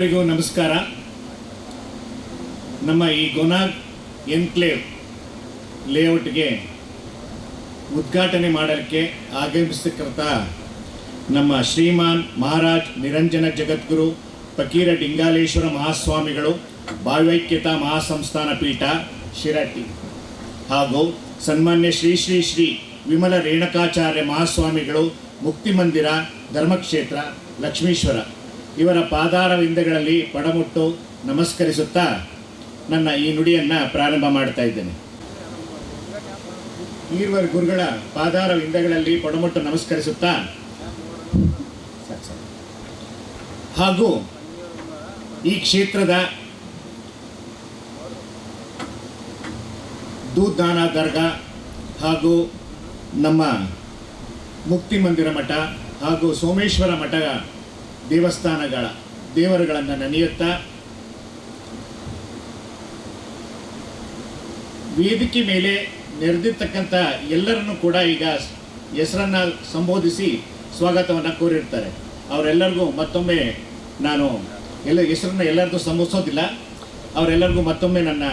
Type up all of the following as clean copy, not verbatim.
ಎಲ್ಲರಿಗೂ ನಮಸ್ಕಾರ. ನಮ್ಮ ಈ ಗೋನಾಗ್ ಎನ್ಕ್ಲೇವ್ ಲೇಔಟ್ಗೆ ಉದ್ಘಾಟನೆ ಮಾಡಲಿಕ್ಕೆ ಆಗಮಿಸಿರ್ತಕ್ಕಂಥ ನಮ್ಮ ಶ್ರೀಮಾನ್ ಮಹಾರಾಜ್ ನಿರಂಜನ ಜಗದ್ಗುರು ಫಕೀರ ಡಿಂಗಾಲೇಶ್ವರ ಮಹಾಸ್ವಾಮಿಗಳು ಭಾವೈಕ್ಯತಾ ಮಹಾಸಂಸ್ಥಾನ ಪೀಠ ಶಿರಟ್ಟಿ ಹಾಗೂ ಸನ್ಮಾನ್ಯ ಶ್ರೀ ಶ್ರೀ ಶ್ರೀ ವಿಮಲ ರೇಣುಕಾಚಾರ್ಯ ಮಹಾಸ್ವಾಮಿಗಳು ಮುಕ್ತಿ ಮಂದಿರ ಧರ್ಮಕ್ಷೇತ್ರ ಲಕ್ಷ್ಮೀಶ್ವರ ಇವರ ಪಾದಾರವಿಂದಗಳಲ್ಲಿ ಪಡಮುಟ್ಟು ನಮಸ್ಕರಿಸುತ್ತಾ ನನ್ನ ಈ ನುಡಿಯನ್ನು ಪ್ರಾರಂಭ ಮಾಡ್ತಾ ಇದ್ದೇನೆ. ಈರ್ವರ ಗುರುಗಳ ಪಾದಾರವಿಂದಗಳಲ್ಲಿ ಪಡಮುಟ್ಟು ನಮಸ್ಕರಿಸುತ್ತಾ ಹಾಗೂ ಈ ಕ್ಷೇತ್ರದ ದೂದ್ದಾನ ದರ್ಗಾ ಹಾಗೂ ನಮ್ಮ ಮುಕ್ತಿ ಮಂದಿರ ಮಠ ಹಾಗೂ ಸೋಮೇಶ್ವರ ಮಠ ದೇವಸ್ಥಾನಗಳ ದೇವರುಗಳನ್ನು ನೆನೆಯುತ್ತಾ ವೇದಿಕೆ ಮೇಲೆ ನೆರೆದಿರ್ತಕ್ಕಂಥ ಎಲ್ಲರನ್ನು ಕೂಡ ಈಗ ಹೆಸರನ್ನು ಸಂಬೋಧಿಸಿ ಸ್ವಾಗತವನ್ನು ಕೋರಿರ್ತಾರೆ. ಅವರೆಲ್ಲರಿಗೂ ಮತ್ತೊಮ್ಮೆ ನಾನು ಹೆಸರನ್ನು ಎಲ್ಲರಿಗೂ ಸಂಬೋಧಿಸೋದಿಲ್ಲ. ಅವರೆಲ್ಲರಿಗೂ ಮತ್ತೊಮ್ಮೆ ನನ್ನ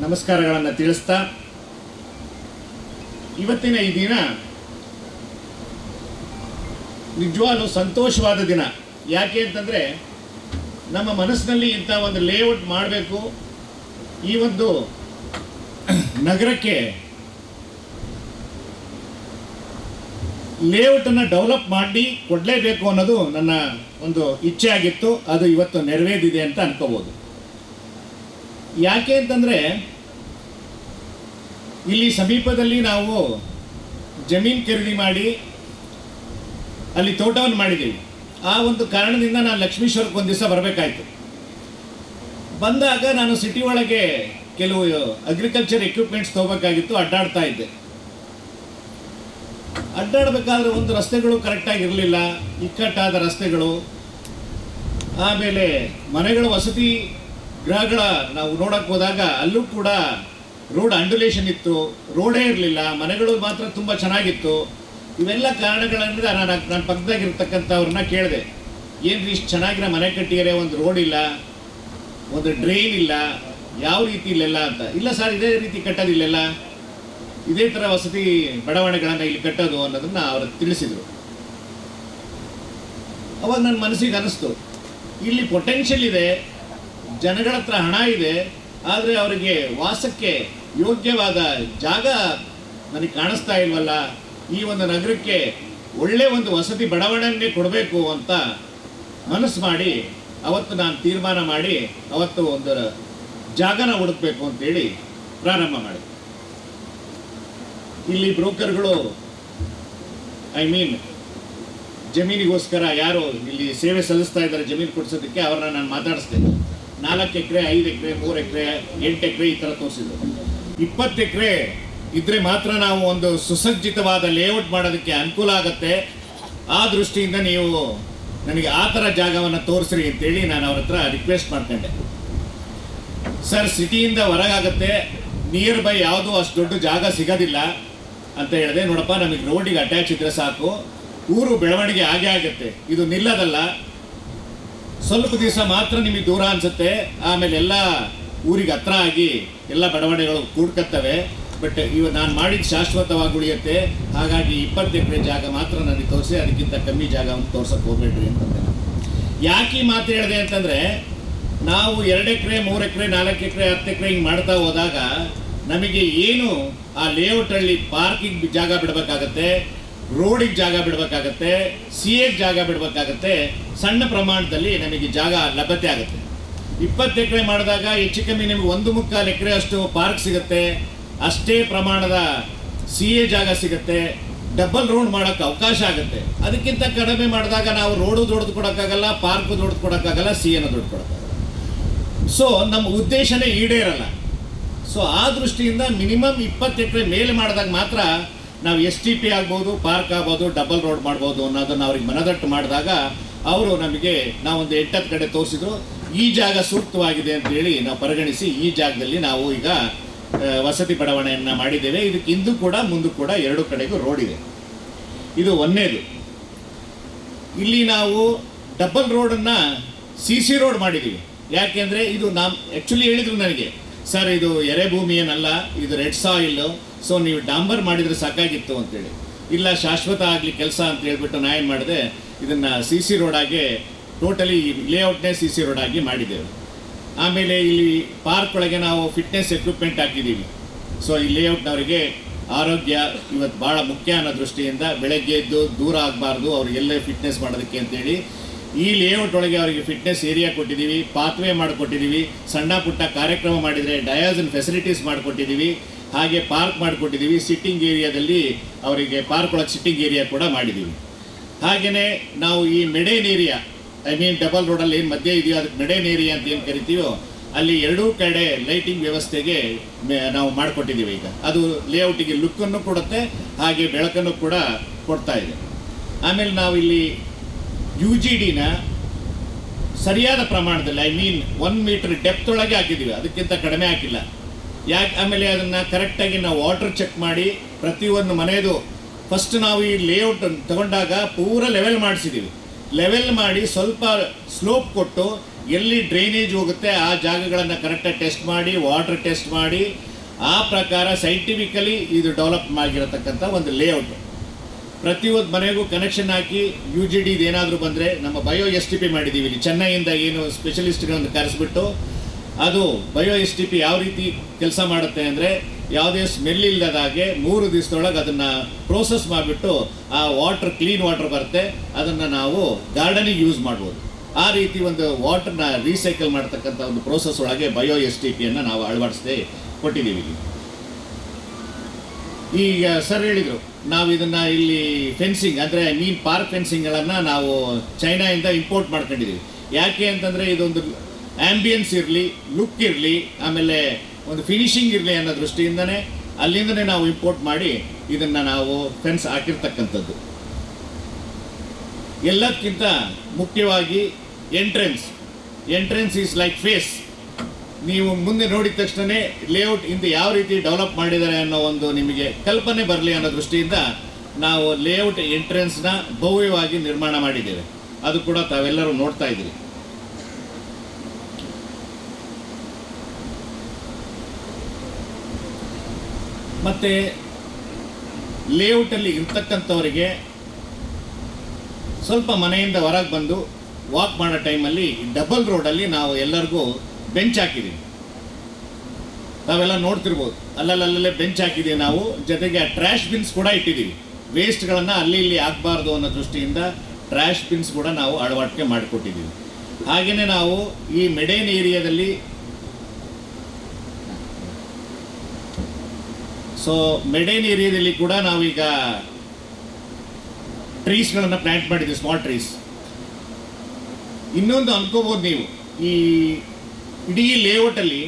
ನಮಸ್ಕಾರಗಳನ್ನು ತಿಳಿಸ್ತಾ ಇವತ್ತಿನ ಈ ದಿನ ನಿಜವಾಗ್ಲೂ ಸಂತೋಷವಾದ ದಿನ. ಯಾಕೆ ಅಂತಂದರೆ ನಮ್ಮ ಮನಸ್ಸಿನಲ್ಲಿ ಇಂಥ ಒಂದು ಲೇಔಟ್ ಮಾಡಬೇಕು, ಈ ಒಂದು ನಗರಕ್ಕೆ ಲೇಔಟನ್ನು ಡೆವಲಪ್ ಮಾಡಿ ಕೊಡಲೇಬೇಕು ಅನ್ನೋದು ನನ್ನ ಒಂದು ಇಚ್ಛೆ ಆಗಿತ್ತು. ಅದು ಇವತ್ತು ನೆರವೇರಿದೆ ಅಂತ ಅನ್ಕೋಬೋದು. ಯಾಕೆ ಅಂತಂದರೆ ಇಲ್ಲಿ ಸಮೀಪದಲ್ಲಿ ನಾವು ಜಮೀನು ಖರೀದಿ ಮಾಡಿ ಅಲ್ಲಿ ತೋಟವನ್ನು ಮಾಡಿದ್ದೀವಿ. ಆ ಒಂದು ಕಾರಣದಿಂದ ನಾನು ಲಕ್ಷ್ಮೀಶ್ವರಕ್ಕೆ ಒಂದು ದಿವಸ ಬರಬೇಕಾಯ್ತು. ಬಂದಾಗ ನಾನು ಸಿಟಿ ಒಳಗೆ ಕೆಲವು ಅಗ್ರಿಕಲ್ಚರ್ ಎಕ್ವಿಪ್ಮೆಂಟ್ಸ್ ತೊಗೋಬೇಕಾಗಿತ್ತು. ಅಡ್ಡಾಡ್ತಾ ಇದ್ದೆ. ಅಡ್ಡಾಡಬೇಕಾದ್ರೆ ಒಂದು ರಸ್ತೆಗಳು ಕರೆಕ್ಟಾಗಿ ಇರಲಿಲ್ಲ, ಇಕ್ಕಟ್ಟಾದ ರಸ್ತೆಗಳು. ಆಮೇಲೆ ಮನೆಗಳ ವಸತಿ ಗೃಹಗಳ ನಾವು ನೋಡಕ್ಕೆ ಹೋದಾಗ ಅಲ್ಲೂ ಕೂಡ ರೋಡ್ ಅಂಡುಲೇಷನ್ ಇತ್ತು, ರೋಡೇ ಇರಲಿಲ್ಲ. ಮನೆಗಳು ಮಾತ್ರ ತುಂಬ ಚೆನ್ನಾಗಿತ್ತು. ಇವೆಲ್ಲ ಕಾರಣಗಳಿಂದ ನಾನು ಪಕ್ಕದಾಗಿರ್ತಕ್ಕಂಥವ್ರನ್ನ ಕೇಳಿದೆ, ಏನು ಇಷ್ಟು ಚೆನ್ನಾಗಿರೋ ಮನೆ ಕಟ್ಟಿದರೆ ಒಂದು ರೋಡ್ ಇಲ್ಲ, ಒಂದು ಡ್ರೈನ್ ಇಲ್ಲ, ಯಾವ ರೀತಿ ಇಲ್ಲೆಲ್ಲ ಅಂತ. ಇಲ್ಲ ಸರ್, ಇದೇ ರೀತಿ ಕಟ್ಟೋದಿಲ್ಲೆಲ್ಲ, ಇದೇ ಥರ ವಸತಿ ಬಡಾವಣೆಗಳನ್ನು ಇಲ್ಲಿ ಕಟ್ಟೋದು ಅನ್ನೋದನ್ನು ಅವರು ತಿಳಿಸಿದರು. ಅವಾಗ ನನ್ನ ಮನಸ್ಸಿಗೆ ಅನ್ನಿಸ್ತು, ಇಲ್ಲಿ ಪೊಟೆನ್ಷಿಯಲ್ ಇದೆ, ಜನಗಳ ಹತ್ರ ಹಣ ಇದೆ, ಆದರೆ ಅವರಿಗೆ ವಾಸಕ್ಕೆ ಯೋಗ್ಯವಾದ ಜಾಗ ನನಗೆ ಕಾಣಿಸ್ತಾ ಇಲ್ವಲ್ಲ. ಈ ಒಂದು ನಗರಕ್ಕೆ ಒಳ್ಳೆ ಒಂದು ವಸತಿ ಬಡಾವಣೆಯನ್ನೇ ಕೊಡಬೇಕು ಅಂತ ಮನಸ್ಸು ಮಾಡಿ ಅವತ್ತು ನಾನು ತೀರ್ಮಾನ ಮಾಡಿ ಅವತ್ತು ಒಂದು ಜಾಗನ ಹುಡುಕಬೇಕು ಅಂತೇಳಿ ಪ್ರಾರಂಭ ಮಾಡಿ. ಇಲ್ಲಿ ಬ್ರೋಕರ್ಗಳು ಜಮೀನಿಗೋಸ್ಕರ ಯಾರು ಇಲ್ಲಿ ಸೇವೆ ಸಲ್ಲಿಸ್ತಾ ಇದ್ದಾರೆ ಜಮೀನು ಕೊಡಿಸೋದಕ್ಕೆ, ಅವ್ರನ್ನ ನಾನು ಮಾತಾಡಿಸ್ತೇನೆ. 4 ಎಕರೆ, 5 ಎಕರೆ, 3 ಎಕರೆ, 8 ಎಕರೆ ಈ ಥರ ತೋರಿಸಿದ್ರು. 20 ಎಕರೆ ಇದ್ರೆ ಮಾತ್ರ ನಾವು ಒಂದು ಸುಸಜ್ಜಿತವಾದ ಲೇಔಟ್ ಮಾಡೋದಕ್ಕೆ ಅನುಕೂಲ ಆಗುತ್ತೆ. ಆ ದೃಷ್ಟಿಯಿಂದ ನೀವು ನನಗೆ ಆ ಥರ ಜಾಗವನ್ನು ತೋರಿಸ್ರಿ ಅಂತೇಳಿ ನಾನು ಅವ್ರ ಹತ್ರ ರಿಕ್ವೆಸ್ಟ್ ಮಾಡ್ಕೊಂಡೆ. ಸರ್, ಸಿಟಿಯಿಂದ ಹೊರಗಾಗುತ್ತೆ, ನಿಯರ್ ಬೈ ಯಾವುದೂ ಅಷ್ಟು ದೊಡ್ಡ ಜಾಗ ಸಿಗೋದಿಲ್ಲ ಅಂತ ಹೇಳಿದೆ. ನೋಡಪ್ಪ, ನಮಗೆ ರೋಡಿಗೆ ಅಟ್ಯಾಚ್ ಇದ್ರೆ ಸಾಕು, ಊರು ಬೆಳವಣಿಗೆ ಆಗೇ ಆಗುತ್ತೆ. ಇದು ನಿಲ್ಲದಲ್ಲ, ಸ್ವಲ್ಪ ದಿವಸ ಮಾತ್ರ ನಿಮಗೆ ದೂರ ಅನಿಸುತ್ತೆ, ಆಮೇಲೆ ಎಲ್ಲ ಊರಿಗೆ ಹತ್ರ ಆಗಿ ಎಲ್ಲ ಬಡಾವಣೆಗಳು ಕೂಡ್ಕತ್ತವೆ. ಬಟ್ ನಾನು ಮಾಡಿದ ಶಾಶ್ವತವಾಗಿ ಉಳಿಯುತ್ತೆ. ಹಾಗಾಗಿ 20 ಎಕರೆ ಜಾಗ ಮಾತ್ರ ನನಗೆ ತೋರಿಸಿ, ಅದಕ್ಕಿಂತ ಕಮ್ಮಿ ಜಾಗವನ್ನು ತೋರ್ಸಕ್ಕೆ ಹೋಗ್ಬೇಡ್ರಿ ಅಂತಂದೆ. ಯಾಕೆ ಈ ಮಾತು ಹೇಳಿದೆ ಅಂತಂದರೆ, ನಾವು 2 ಎಕರೆ, 3 ಎಕರೆ, 4 ಎಕರೆ, 10 ಎಕರೆ ಹಿಂಗೆ ಮಾಡ್ತಾ ಹೋದಾಗ ನಮಗೆ ಏನು ಆ ಲೇಔಟಲ್ಲಿ ಪಾರ್ಕಿಂಗ್ ಜಾಗ ಬಿಡಬೇಕಾಗತ್ತೆ, ರೋಡಿಗೆ ಜಾಗ ಬಿಡಬೇಕಾಗತ್ತೆ, CAಗೆ ಜಾಗ ಬಿಡಬೇಕಾಗತ್ತೆ. ಸಣ್ಣ ಪ್ರಮಾಣದಲ್ಲಿ ನಮಗೆ ಜಾಗ ಲಭ್ಯತೆ ಆಗುತ್ತೆ. 20 ಎಕರೆ ಮಾಡಿದಾಗ ಹೆಚ್ಚು ಕಮ್ಮಿ ನಿಮಗೆ 1.25 ಎಕರೆ ಅಷ್ಟು ಪಾರ್ಕ್ ಸಿಗುತ್ತೆ, ಅಷ್ಟೇ ಪ್ರಮಾಣದ CA ಜಾಗ ಸಿಗುತ್ತೆ, ಡಬಲ್ ರೋಡ್ ಮಾಡೋಕ್ಕೆ ಅವಕಾಶ ಆಗುತ್ತೆ. ಅದಕ್ಕಿಂತ ಕಡಿಮೆ ಮಾಡಿದಾಗ ನಾವು ರೋಡು ದೊಡ್ಡದು ಕೊಡೋಕ್ಕಾಗಲ್ಲ, ಪಾರ್ಕು ದೊಡ್ಡದು ಕೊಡೋಕ್ಕಾಗಲ್ಲ, CAನ ದೊಡ್ಡು ಕೊಡೋಕ್ಕಾಗಲ್ಲ. ಸೊ ನಮ್ಮ ಉದ್ದೇಶನೇ ಈಡೇರಲ್ಲ. ಸೊ ಆ ದೃಷ್ಟಿಯಿಂದ ಮಿನಿಮಮ್ 20 ಎಕರೆ ಮೇಲೆ ಮಾಡಿದಾಗ ಮಾತ್ರ ನಾವು STP ಆಗ್ಬೋದು, ಪಾರ್ಕ್ ಆಗ್ಬೋದು, ಡಬಲ್ ರೋಡ್ ಮಾಡ್ಬೋದು ಅನ್ನೋದನ್ನು ಅವ್ರಿಗೆ ಮನದಟ್ಟು ಮಾಡಿದಾಗ ಅವರು ನಮಗೆ ನಾವೊಂದು 8-10 ಕಡೆ ತೋರಿಸಿದ್ರು. ಈ ಜಾಗ ಸೂಕ್ತವಾಗಿದೆ ಅಂತೇಳಿ ನಾವು ಪರಿಗಣಿಸಿ ಈ ಜಾಗದಲ್ಲಿ ನಾವು ಈಗ ವಸತಿ ಬಡಾವಣೆಯನ್ನು ಮಾಡಿದ್ದೇವೆ. ಇದಕ್ಕೆ ಇಂದು ಕೂಡ ಮುಂದೆ ಕೂಡ 2 ಕಡೆಗೂ ರೋಡ್ ಇದೆ. ಇದು ಒಂದನೇದು. ಇಲ್ಲಿ ನಾವು ಡಬಲ್ ರೋಡನ್ನು CC ರೋಡ್ ಮಾಡಿದ್ದೀವಿ. ಯಾಕೆಂದರೆ ಇದು ನಾವು ಆ್ಯಕ್ಚುಲಿ ಹೇಳಿದರು ನನಗೆ, ಸರ್ ಇದು ಎರೆಭೂಮಿ ಏನಲ್ಲ, ಇದು ರೆಡ್ ಸಾಯಿಲ್, ಸೊ ನೀವು ಡಾಂಬರ್ ಮಾಡಿದರೆ ಸಾಕಾಗಿತ್ತು ಅಂತೇಳಿ. ಇಲ್ಲ, ಶಾಶ್ವತ ಆಗಲಿ ಕೆಲಸ ಅಂತ ಹೇಳ್ಬಿಟ್ಟು ನಾ ಏನು ಮಾಡಿದೆ, ಇದನ್ನು CC ರೋಡಾಗೆ ಟೋಟಲಿ ಲೇಔಟ್ನೇ CC ರೋಡಾಗಿ ಮಾಡಿದ್ದೇವೆ. ಆಮೇಲೆ ಇಲ್ಲಿ ಪಾರ್ಕ್ ಒಳಗೆ ನಾವು ಫಿಟ್ನೆಸ್ ಎಕ್ವಿಪ್ಮೆಂಟ್ ಹಾಕಿದ್ದೀವಿ. ಸೊ ಈ ಲೇಔಟ್ನವರಿಗೆ ಆರೋಗ್ಯ ಇವತ್ತು ಭಾಳ ಮುಖ್ಯ ಅನ್ನೋ ದೃಷ್ಟಿಯಿಂದ ಬೆಳಗ್ಗೆ ಎದ್ದು ದೂರ ಆಗಬಾರ್ದು ಅವ್ರಿಗೆಲ್ಲೇ ಫಿಟ್ನೆಸ್ ಮಾಡೋದಕ್ಕೆ ಅಂತೇಳಿ ಈ ಲೇಔಟ್ ಒಳಗೆ ಅವರಿಗೆ ಫಿಟ್ನೆಸ್ ಏರಿಯಾ ಕೊಟ್ಟಿದ್ದೀವಿ, ಪಾತ್ವೇ ಮಾಡಿಕೊಟ್ಟಿದ್ದೀವಿ, ಸಣ್ಣ ಪುಟ್ಟ ಕಾರ್ಯಕ್ರಮ ಮಾಡಿದರೆ ಡಯಾಸನ್ ಫೆಸಿಲಿಟೀಸ್ ಮಾಡಿಕೊಟ್ಟಿದ್ದೀವಿ, ಹಾಗೆ ಪಾರ್ಕ್ ಮಾಡಿಕೊಟ್ಟಿದ್ದೀವಿ. ಸಿಟ್ಟಿಂಗ್ ಏರಿಯಾದಲ್ಲಿ ಅವರಿಗೆ ಪಾರ್ಕ್ ಒಳಗೆ ಸಿಟ್ಟಿಂಗ್ ಏರಿಯಾ ಕೂಡ ಮಾಡಿದ್ದೀವಿ. ಹಾಗೆಯೇ ನಾವು ಈ ಮೆಡೇನ್ ಏರಿಯಾ, ಡಬಲ್ ರೋಡಲ್ಲಿ ಏನು ಮಧ್ಯೆ ಇದೆಯೋ ಅದಕ್ಕೆ ಮೆಡೇನ್ ಏರಿಯಾ ಅಂತ ಏನು ಕರಿತೀವೋ, ಅಲ್ಲಿ ಎರಡೂ ಕಡೆ ಲೈಟಿಂಗ್ ವ್ಯವಸ್ಥೆಗೆ ನಾವು ಮಾಡಿಕೊಟ್ಟಿದ್ದೀವಿ. ಈಗ ಅದು ಲೇಔಟಿಗೆ ಲುಕ್ಕನ್ನು ಕೊಡುತ್ತೆ, ಹಾಗೆ ಬೆಳಕನ್ನು ಕೂಡ ಕೊಡ್ತಾ ಇದೆ. ಆಮೇಲೆ ನಾವು ಇಲ್ಲಿ UGDನ ಸರಿಯಾದ ಪ್ರಮಾಣದಲ್ಲಿ 1 ಮೀಟರ್ ಡೆಪ್ತ್ ಒಳಗೆ ಹಾಕಿದ್ದೀವಿ, ಅದಕ್ಕಿಂತ ಕಡಿಮೆ ಹಾಕಿಲ್ಲ. ಯಾಕೆ, ಆಮೇಲೆ ಅದನ್ನು ಕರೆಕ್ಟಾಗಿ ನಾವು ವಾಟರ್ ಚೆಕ್ ಮಾಡಿ ಪ್ರತಿಯೊಂದು ಮನೆಯದು ಫಸ್ಟ್ ನಾವು ಈ ಲೇಔಟ್ ತಗೊಂಡಾಗ ಪೂರ ಲೆವೆಲ್ ಮಾಡಿಸಿದ್ದೀವಿ. ಲೆವೆಲ್ ಮಾಡಿ ಸ್ವಲ್ಪ ಸ್ಲೋಪ್ ಕೊಟ್ಟು ಎಲ್ಲಿ ಡ್ರೈನೇಜ್ ಹೋಗುತ್ತೆ ಆ ಜಾಗಗಳನ್ನು ಕರೆಕ್ಟಾಗಿ ಟೆಸ್ಟ್ ಮಾಡಿ, ವಾಟರ್ ಟೆಸ್ಟ್ ಮಾಡಿ, ಆ ಪ್ರಕಾರ ಸೈಂಟಿಫಿಕಲಿ ಇದು ಡೆವಲಪ್ ಆಗಿರತಕ್ಕಂಥ ಒಂದು ಲೇಔಟ್. ಪ್ರತಿಯೊಂದು ಮನೆಗೂ ಕನೆಕ್ಷನ್ ಹಾಕಿ UGD ಏನಾದರೂ ಬಂದರೆ ನಮ್ಮ ಬಯೋ STP ಮಾಡಿದ್ದೀವಿ. ಇಲ್ಲಿ ಚೆನ್ನೈಯಿಂದ ಏನು ಸ್ಪೆಷಲಿಸ್ಟ್ಗಳನ್ನು ಕರೆಸಿಬಿಟ್ಟು ಅದು ಬಯೋ STP ಯಾವ ರೀತಿ ಕೆಲಸ ಮಾಡುತ್ತೆ ಅಂದರೆ, ಯಾವುದೇ ಸ್ಮೆಲ್ ಇಲ್ಲದ ಹಾಗೆ 3 ದಿವಸದೊಳಗೆ ಅದನ್ನು ಪ್ರೋಸೆಸ್ ಮಾಡಿಬಿಟ್ಟು ಆ ವಾಟರ್ ಕ್ಲೀನ್ ವಾಟರ್ ಬರುತ್ತೆ, ಅದನ್ನು ನಾವು ಗಾರ್ಡನಿಗೆ ಯೂಸ್ ಮಾಡ್ಬೋದು. ಆ ರೀತಿ ಒಂದು ವಾಟರ್ನ ರೀಸೈಕಲ್ ಮಾಡ್ತಕ್ಕಂಥ ಒಂದು ಪ್ರೋಸೆಸ್ ಒಳಗೆ ಬಯೋ STPಯನ್ನು ನಾವು ಅಳವಡಿಸದೆ ಕೊಟ್ಟಿದ್ದೀವಿ. ಈಗ ಸರ್ ಹೇಳಿದರು, ನಾವು ಇದನ್ನು ಇಲ್ಲಿ ಫೆನ್ಸಿಂಗ್ ಅಂದರೆ ಪಾರ್ಕ್ ಫೆನ್ಸಿಂಗ್ಗಳನ್ನು ನಾವು ಚೈನಾಯಿಂದ ಇಂಪೋರ್ಟ್ ಮಾಡ್ಕೊಂಡಿದ್ದೀವಿ. ಯಾಕೆ ಅಂತಂದರೆ ಇದೊಂದು ಆ್ಯಂಬಿಯನ್ಸ್ ಇರಲಿ, ಲುಕ್ ಇರಲಿ, ಆಮೇಲೆ ಒಂದು ಫಿನಿಶಿಂಗ್ ಇರಲಿ ಅನ್ನೋ ದೃಷ್ಟಿಯಿಂದನೇ ಅಲ್ಲಿಂದನೇ ನಾವು ಇಂಪೋರ್ಟ್ ಮಾಡಿ ಇದನ್ನು ನಾವು ಫೆನ್ಸ್ ಹಾಕಿರ್ತಕ್ಕಂಥದ್ದು. ಎಲ್ಲದಕ್ಕಿಂತ ಮುಖ್ಯವಾಗಿ ಎಂಟ್ರೆನ್ಸ್ ಈಸ್ ಲೈಕ್ ಫೇಸ್. ನೀವು ಮುಂದೆ ನೋಡಿದ ತಕ್ಷಣ ಲೇಔಟ್ ಇಂದ ಯಾವ ರೀತಿ ಡೆವಲಪ್ ಮಾಡಿದ್ದಾರೆ ಅನ್ನೋ ಒಂದು ನಿಮಗೆ ಕಲ್ಪನೆ ಬರಲಿ ಅನ್ನೋ ದೃಷ್ಟಿಯಿಂದ ನಾವು ಲೇಔಟ್ ಎಂಟ್ರೆನ್ಸ್ನ ಭವ್ಯವಾಗಿ ನಿರ್ಮಾಣ ಮಾಡಿದ್ದೇವೆ. ಅದು ಕೂಡ ತಾವೆಲ್ಲರೂ ನೋಡ್ತಾ ಇದ್ದೀರಿ. ಮತ್ತು ಲೇಔಟಲ್ಲಿ ಇರ್ತಕ್ಕಂಥವರಿಗೆ ಸ್ವಲ್ಪ ಮನೆಯಿಂದ ಹೊರಗೆ ಬಂದು ವಾಕ್ ಮಾಡೋ ಟೈಮಲ್ಲಿ ಡಬಲ್ ರೋಡಲ್ಲಿ ನಾವು ಎಲ್ಲರಿಗೂ ಬೆಂಚ್ ಹಾಕಿದ್ದೀವಿ. ತಾವೆಲ್ಲ ನೋಡ್ತಿರ್ಬೋದು, ಅಲ್ಲಲ್ಲೇ ಬೆಂಚ್ ಹಾಕಿದ್ದೀವಿ ನಾವು. ಜೊತೆಗೆ ಟ್ರ್ಯಾಶ್ ಬಿನ್ಸ್ ಕೂಡ ಇಟ್ಟಿದ್ದೀವಿ. ವೇಸ್ಟ್ಗಳನ್ನು ಅಲ್ಲಿ ಇಲ್ಲಿ ಹಾಕಬಾರ್ದು ಅನ್ನೋ ದೃಷ್ಟಿಯಿಂದ ಟ್ರ್ಯಾಶ್ ಬಿನ್ಸ್ ಕೂಡ ನಾವು ಅಳವಡಿಕೆ ಮಾಡಿಕೊಟ್ಟಿದ್ದೀವಿ. ಹಾಗೆಯೇ ನಾವು ಈ ಮೆಡೇನ್ ಏರಿಯಾದಲ್ಲಿ ಕೂಡ ನಾವೀಗ ಟ್ರೀಸ್ಗಳನ್ನು ಪ್ಲ್ಯಾಂಟ್ ಮಾಡಿದ್ದೀವಿ, ಸ್ಮಾಲ್ ಟ್ರೀಸ್. ಇನ್ನೊಂದು ಅನ್ಕೋಬೋದು ನೀವು, ಈ ಇಡೀ ಲೇಔಟಲ್ಲಿ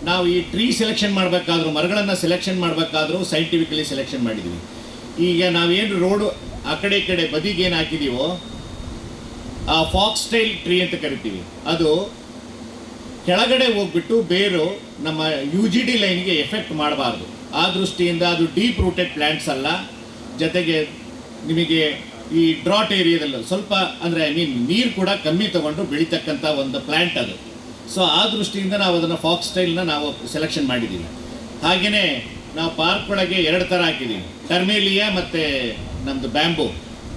ನಾವು ಈ ಟ್ರೀ ಸೆಲೆಕ್ಷನ್ ಮಾಡಬೇಕಾದ್ರೂ, ಮರಗಳನ್ನು ಸೆಲೆಕ್ಷನ್ ಮಾಡಬೇಕಾದ್ರೂ ಸೈಂಟಿಫಿಕಲಿ ಸೆಲೆಕ್ಷನ್ ಮಾಡಿದ್ದೀವಿ. ಈಗ ನಾವೇನು ರೋಡು ಆ ಕಡೆ ಈ ಕಡೆ ಬದಿಗೆ ಏನು ಹಾಕಿದ್ದೀವೋ ಆ ಫಾಕ್ಸ್ ಸ್ಟೈಲ್ ಟ್ರೀ ಅಂತ ಕರಿತೀವಿ, ಅದು ಕೆಳಗಡೆ ಹೋಗ್ಬಿಟ್ಟು ಬೇರು ನಮ್ಮ UGD ಲೈನ್ಗೆ ಎಫೆಕ್ಟ್ ಮಾಡಬಾರ್ದು. ಆ ದೃಷ್ಟಿಯಿಂದ ಅದು ಡೀಪ್ ರೂಟೆಡ್ ಪ್ಲ್ಯಾಂಟ್ಸ್ ಅಲ್ಲ. ಜೊತೆಗೆ ನಿಮಗೆ ಈ ಡ್ರಾಟ್ ಏರಿಯಾದಲ್ಲೂ ಸ್ವಲ್ಪ ಅಂದರೆ ನೀರು ಕೂಡ ಕಮ್ಮಿ ತೊಗೊಂಡು ಬೆಳೀತಕ್ಕಂಥ ಒಂದು ಪ್ಲ್ಯಾಂಟ್ ಅದು. ಸೊ ಆ ದೃಷ್ಟಿಯಿಂದ ನಾವು ಅದನ್ನು ಫಾಕ್ಸ್ ಸ್ಟೈಲ್ನ ನಾವು ಸೆಲೆಕ್ಷನ್ ಮಾಡಿದ್ದೀವಿ. ಹಾಗೆಯೇ ನಾವು ಪಾರ್ಕ್ ಒಳಗೆ 2 ಥರ ಹಾಕಿದ್ದೀವಿ, ಟರ್ಮೇಲಿಯಾ ಮತ್ತು ನಮ್ಮದು ಬ್ಯಾಂಬೂ.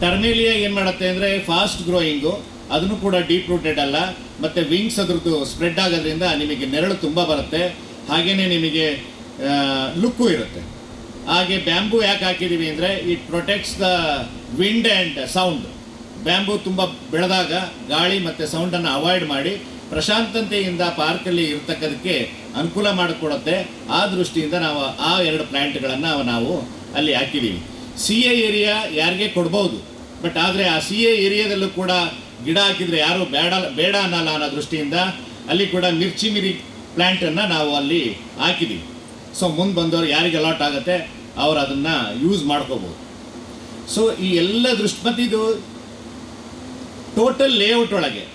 ಟರ್ಮೇಲಿಯಾ ಏನು ಮಾಡುತ್ತೆ ಅಂದರೆ ಫಾಸ್ಟ್ ಗ್ರೋಯಿಂಗು, ಅದನ್ನು ಕೂಡ ಡೀಪ್ ರೂಟೆಡ್ ಅಲ್ಲ, ಮತ್ತು ವಿಂಗ್ಸ್ ಅದ್ರದ್ದು ಸ್ಪ್ರೆಡ್ ಆಗೋದ್ರಿಂದ ನಿಮಗೆ ನೆರಳು ತುಂಬ ಬರುತ್ತೆ, ಹಾಗೆಯೇ ನಿಮಗೆ ಲುಕ್ಕು ಇರುತ್ತೆ. ಹಾಗೆ ಬ್ಯಾಂಬೂ ಯಾಕೆ ಹಾಕಿದ್ದೀವಿ ಅಂದರೆ it protects the wind and sound. Bamboo ತುಂಬ ಬೆಳೆದಾಗ ಗಾಳಿ ಮತ್ತು ಸೌಂಡನ್ನು ಅವಾಯ್ಡ್ ಮಾಡಿ ಪ್ರಶಾಂತತೆಯಿಂದ ಪಾರ್ಕಲ್ಲಿ ಇರ್ತಕ್ಕದಕ್ಕೆ ಅನುಕೂಲ ಮಾಡಿಕೊಡುತ್ತೆ. ಆ ದೃಷ್ಟಿಯಿಂದ ನಾವು ಆ 2 ಪ್ಲ್ಯಾಂಟ್ಗಳನ್ನು ನಾವು ಅಲ್ಲಿ ಹಾಕಿದ್ದೀವಿ. CA ಏರಿಯಾ ಯಾರಿಗೆ ಕೊಡ್ಬೋದು, ಬಟ್ ಆದರೆ ಆ CA ಏರಿಯಾದಲ್ಲೂ ಕೂಡ ಗಿಡ ಹಾಕಿದರೆ ಯಾರೂ ಬೇಡ ಅನ್ನಲ್ಲ ಅನ್ನೋ ದೃಷ್ಟಿಯಿಂದ ಅಲ್ಲಿ ಕೂಡ ಮಿರ್ಚಿ ಪ್ಲ್ಯಾಂಟನ್ನು ನಾವು ಅಲ್ಲಿ ಹಾಕಿದ್ದೀವಿ. ಸೊ ಮುಂದೆ ಬಂದವರು ಯಾರಿಗೆ ಅಲಾಟ್ ಆಗುತ್ತೆ ಅವರು ಅದನ್ನು ಯೂಸ್ ಮಾಡ್ಕೋಬೋದು. ಸೊ ಈ ಎಲ್ಲ ಮತ್ತು ಇದು ಟೋಟಲ್ ಲೇಔಟ್ ಒಳಗೆ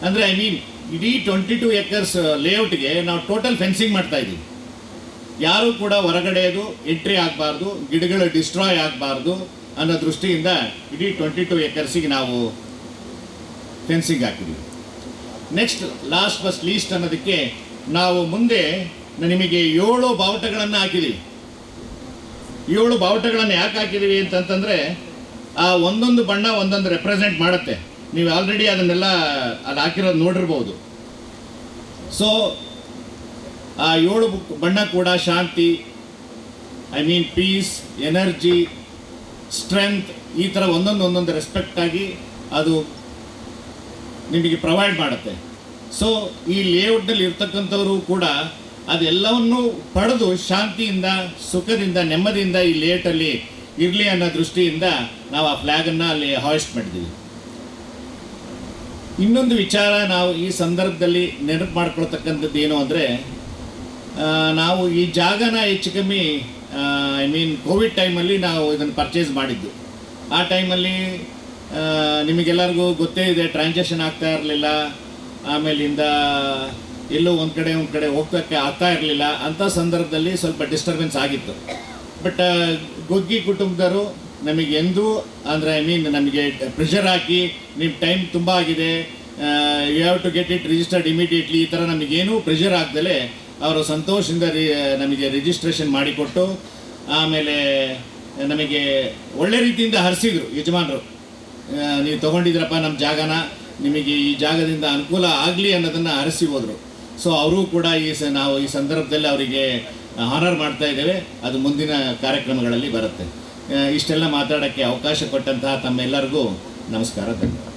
ಅಂದರೆ ಇಡೀ 22 ಎಕರ್ಸ್ ಲೇಔಟ್ಗೆ ನಾವು ಟೋಟಲ್ ಫೆನ್ಸಿಂಗ್ ಮಾಡ್ತಾಯಿದ್ದೀವಿ. ಯಾರೂ ಕೂಡ ಹೊರಗಡೆದು ಎಂಟ್ರಿ ಆಗಬಾರ್ದು, ಗಿಡಗಳು ಡಿಸ್ಟ್ರಾಯ್ ಆಗಬಾರ್ದು ಅನ್ನೋ ದೃಷ್ಟಿಯಿಂದ ಇಡೀ 22 ಎಕರ್ಸಿಗೆ ನಾವು ಫೆನ್ಸಿಂಗ್ ಹಾಕಿದ್ದೀವಿ. ನೆಕ್ಸ್ಟ್ ಲಾಸ್ಟ್ ಬಸ್ ಲೀಸ್ಟ್ ಅನ್ನೋದಕ್ಕೆ ನಾವು ಮುಂದೆ ನಿಮಗೆ 7 ಬಾವುಟಗಳನ್ನು ಹಾಕಿದ್ದೀವಿ. 7 ಬಾವುಟಗಳನ್ನು ಯಾಕೆ ಹಾಕಿದ್ದೀವಿ ಅಂತಂತಂದರೆ ಆ ಒಂದೊಂದು ಬಣ್ಣ ಒಂದೊಂದು ರೆಪ್ರೆಸೆಂಟ್ ಮಾಡುತ್ತೆ. ನೀವು ಆಲ್ರೆಡಿ ಅದನ್ನೆಲ್ಲ ಅಲ್ಲಿ ಹಾಕಿರೋದು ನೋಡಿರ್ಬೋದು. ಸೊ ಆ 7 ಬಣ್ಣ ಕೂಡ ಶಾಂತಿ, I mean peace, energy, strength, ಈ ಥರ ಒಂದೊಂದು ರೆಸ್ಪೆಕ್ಟಾಗಿ ಅದು ನಿಮಗೆ ಪ್ರೊವೈಡ್ ಮಾಡುತ್ತೆ. ಸೊ ಈ ಲೇಔಟ್ನಲ್ಲಿ ಇರ್ತಕ್ಕಂಥವರು ಕೂಡ ಅದೆಲ್ಲವನ್ನೂ ಪಡೆದು ಶಾಂತಿಯಿಂದ, ಸುಖದಿಂದ, ನೆಮ್ಮದಿಯಿಂದ ಈ ಲೇಔಟಲ್ಲಿ ಇರಲಿ ಅನ್ನೋ ದೃಷ್ಟಿಯಿಂದ ನಾವು ಆ ಫ್ಲ್ಯಾಗನ್ನು ಅಲ್ಲಿ ಹಾಯಿಸ್ಟ್ ಮಾಡಿದ್ದೀವಿ. ಇನ್ನೊಂದು ವಿಚಾರ ನಾವು ಈ ಸಂದರ್ಭದಲ್ಲಿ ನೆನಪು ಮಾಡ್ಕೊಳ್ತಕ್ಕಂಥದ್ದು ಏನು ಅಂದರೆ, ನಾವು ಈ ಜಾಗನ ಹೆಚ್ಚು ಕಮ್ಮಿ ಐ ಮೀನ್ ಕೋವಿಡ್ ಟೈಮಲ್ಲಿ ನಾವು ಇದನ್ನು ಪರ್ಚೇಸ್ ಮಾಡಿದ್ದು. ಆ ಟೈಮಲ್ಲಿ ನಿಮಗೆಲ್ಲರಿಗೂ ಗೊತ್ತೇ ಇದೆ, ಟ್ರಾನ್ಸಾಕ್ಷನ್ ಆಗ್ತಾ ಇರಲಿಲ್ಲ, ಆಮೇಲಿಂದ ಎಲ್ಲೋ ಒಂದು ಕಡೆ ಹೋಗ್ತಕ್ಕೆ ಆಗ್ತಾ ಇರಲಿಲ್ಲ. ಅಂಥ ಸಂದರ್ಭದಲ್ಲಿ ಸ್ವಲ್ಪ ಡಿಸ್ಟರ್ಬೆನ್ಸ್ ಆಗಿತ್ತು. ಬಟ್ ಗೊಗ್ಗಿ ಕುಟುಂಬದವರು ನಮಗೆ ಎಂದೂ ಅಂದರೆ ಐ ಮೀನ್ ನಮಗೆ ಪ್ರೆಷರ್ ಹಾಕಿ ನಿಮ್ಮ ಟೈಮ್ ತುಂಬ ಆಗಿದೆ, you have to get it registered immediately, ಈ ಥರ ನಮಗೇನೂ ಪ್ರೆಷರ್ ಆಗ್ದಲೇ ಅವರು ಸಂತೋಷದಿಂದ ನಮಗೆ ರಿಜಿಸ್ಟ್ರೇಷನ್ ಮಾಡಿಕೊಟ್ಟು, ಆಮೇಲೆ ನಮಗೆ ಒಳ್ಳೆ ರೀತಿಯಿಂದ ಹರಿಸಿದ್ರು ಯಜಮಾನರು. ನೀವು ತೊಗೊಂಡಿದ್ರಪ್ಪ ನಮ್ಮ ಜಾಗನ, ನಿಮಗೆ ಈ ಜಾಗದಿಂದ ಅನುಕೂಲ ಆಗಲಿ ಅನ್ನೋದನ್ನು ಹರಿಸಿ ಹೋದರು. ಸೊ ಅವರು ಕೂಡ ನಾವು ಈ ಸಂದರ್ಭದಲ್ಲಿ ಅವರಿಗೆ ಹಾನರ್ ಮಾಡ್ತಾ ಇದ್ದೇವೆ. ಅದು ಮುಂದಿನ ಕಾರ್ಯಕ್ರಮಗಳಲ್ಲಿ ಬರುತ್ತೆ. ಇಷ್ಟೆಲ್ಲ ಮಾತಾಡೋಕ್ಕೆ ಅವಕಾಶ ಕೊಟ್ಟಂತಹ ತಮ್ಮೆಲ್ಲರಿಗೂ ನಮಸ್ಕಾರ, ಧನ್ಯವಾದ.